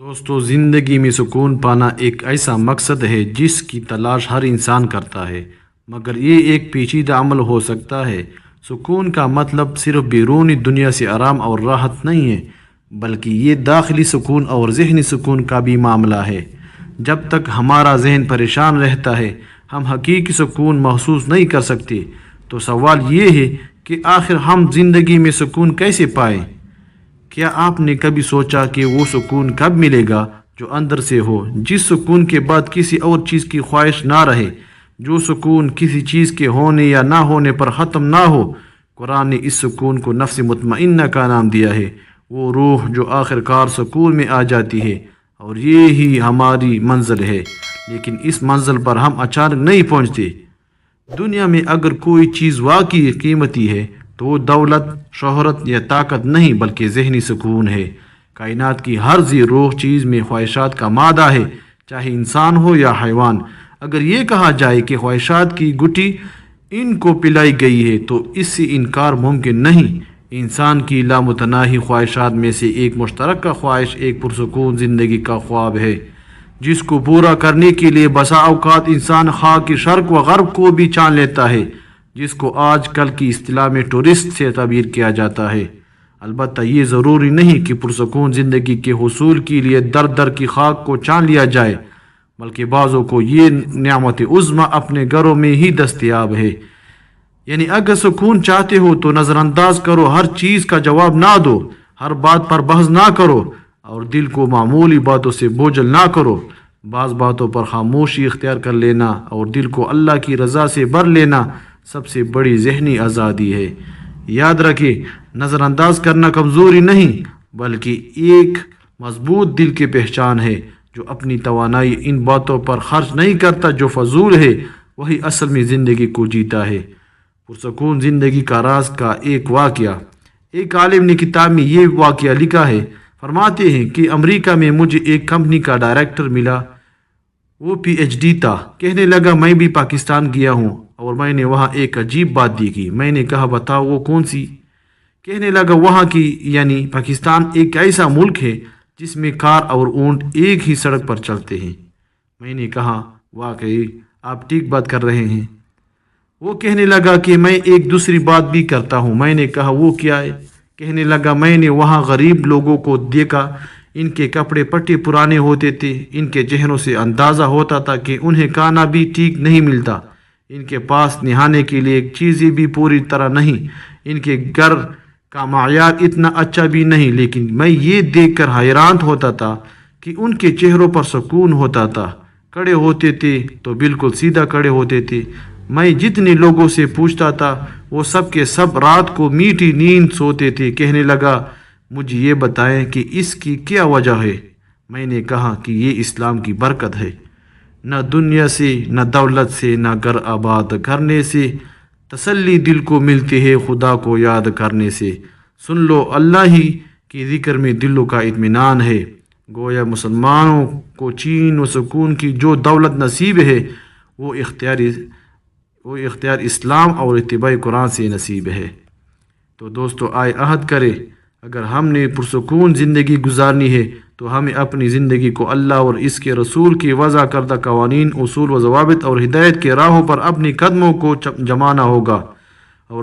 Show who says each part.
Speaker 1: دوستو، زندگی میں سکون پانا ایک ایسا مقصد ہے جس کی تلاش ہر انسان کرتا ہے، مگر یہ ایک پیچیدہ عمل ہو سکتا ہے۔ سکون کا مطلب صرف بیرونی دنیا سے آرام اور راحت نہیں ہے، بلکہ یہ داخلی سکون اور ذہنی سکون کا بھی معاملہ ہے۔ جب تک ہمارا ذہن پریشان رہتا ہے، ہم حقیقی سکون محسوس نہیں کر سکتے۔ تو سوال یہ ہے کہ آخر ہم زندگی میں سکون کیسے پائیں؟ کیا آپ نے کبھی سوچا کہ وہ سکون کب ملے گا جو اندر سے ہو، جس سکون کے بعد کسی اور چیز کی خواہش نہ رہے، جو سکون کسی چیز کے ہونے یا نہ ہونے پر ختم نہ ہو؟ قرآن نے اس سکون کو نفس مطمئنہ کا نام دیا ہے، وہ روح جو آخر کار سکون میں آ جاتی ہے، اور یہی ہماری منزل ہے۔ لیکن اس منزل پر ہم اچانک نہیں پہنچتے۔ دنیا میں اگر کوئی چیز واقعی قیمتی ہے تو وہ دولت، شہرت یا طاقت نہیں، بلکہ ذہنی سکون ہے۔ کائنات کی ہر ذی روح چیز میں خواہشات کا مادہ ہے، چاہے انسان ہو یا حیوان۔ اگر یہ کہا جائے کہ خواہشات کی گٹھی ان کو پلائی گئی ہے تو اس سے انکار ممکن نہیں۔ انسان کی لامتناہی خواہشات میں سے ایک مشترکہ خواہش ایک پرسکون زندگی کا خواب ہے، جس کو پورا کرنے کے لیے بسا اوقات انسان خاک کی شرق و غرب کو بھی چان لیتا ہے، جس کو آج کل کی اصطلاح میں ٹورسٹ سے تعبیر کیا جاتا ہے۔ البتہ یہ ضروری نہیں کہ پرسکون زندگی کے حصول کے لیے در در کی خاک کو چان لیا جائے، بلکہ بعضوں کو یہ نعمت عظمیٰ اپنے گھروں میں ہی دستیاب ہے۔ یعنی اگر سکون چاہتے ہو تو نظر انداز کرو، ہر چیز کا جواب نہ دو، ہر بات پر بحث نہ کرو، اور دل کو معمولی باتوں سے بوجھل نہ کرو۔ بعض باتوں پر خاموشی اختیار کر لینا اور دل کو اللہ کی رضا سے بھر لینا سب سے بڑی ذہنی آزادی ہے۔ یاد رکھیں، نظر انداز کرنا کمزوری نہیں، بلکہ ایک مضبوط دل کی پہچان ہے۔ جو اپنی توانائی ان باتوں پر خرچ نہیں کرتا جو فضول ہے، وہی اصل میں زندگی کو جیتا ہے۔ پرسکون زندگی کا راز کا ایک واقعہ۔ ایک عالم نے کتاب میں یہ واقعہ لکھا ہے۔ فرماتے ہیں کہ امریکہ میں مجھے ایک کمپنی کا ڈائریکٹر ملا، وہ پی ایچ ڈی تھا۔ کہنے لگا میں بھی پاکستان گیا ہوں اور میں نے وہاں ایک عجیب بات دیکھی۔ میں نے کہا بتاؤ وہ کون سی؟ کہنے لگا وہاں کی یعنی پاکستان ایک ایسا ملک ہے جس میں کار اور اونٹ ایک ہی سڑک پر چلتے ہیں۔ میں نے کہا واقعی آپ ٹھیک بات کر رہے ہیں۔ وہ کہنے لگا کہ میں ایک دوسری بات بھی کرتا ہوں۔ میں نے کہا وہ کیا ہے؟ کہنے لگا میں نے وہاں غریب لوگوں کو دیکھا، ان کے کپڑے پٹے پرانے ہوتے تھے، ان کے چہروں سے اندازہ ہوتا تھا کہ انہیں کھانا بھی ٹھیک نہیں ملتا، ان کے پاس نہانے کے لیے چیزیں بھی پوری طرح نہیں، ان کے گھر کا معیار اتنا اچھا بھی نہیں، لیکن میں یہ دیکھ کر حیران ہوتا تھا کہ ان کے چہروں پر سکون ہوتا تھا۔ کھڑے ہوتے تھے تو بالکل سیدھا کھڑے ہوتے تھے۔ میں جتنے لوگوں سے پوچھتا تھا وہ سب کے سب رات کو میٹھی نیند سوتے تھے۔ کہنے لگا مجھے یہ بتائیں کہ اس کی کیا وجہ ہے؟ میں نے کہا کہ یہ اسلام کی برکت ہے۔ نہ دنیا سے، نہ دولت سے، نہ گھر آباد کرنے سے تسلی دل کو ملتی ہے، خدا کو یاد کرنے سے۔ سن لو، اللہ ہی کی ذکر میں دلوں کا اطمینان ہے۔ گویا مسلمانوں کو چین و سکون کی جو دولت نصیب ہے وہ اختیار اسلام اور اتباع قرآن سے نصیب ہے۔ تو دوستو، آئے عہد کرے، اگر ہم نے پرسکون زندگی گزارنی ہے تو ہمیں اپنی زندگی کو اللہ اور اس کے رسول کی وضع کردہ قوانین، اصول و ضوابط اور ہدایت کے راہوں پر اپنی قدموں کو جمانا ہوگا۔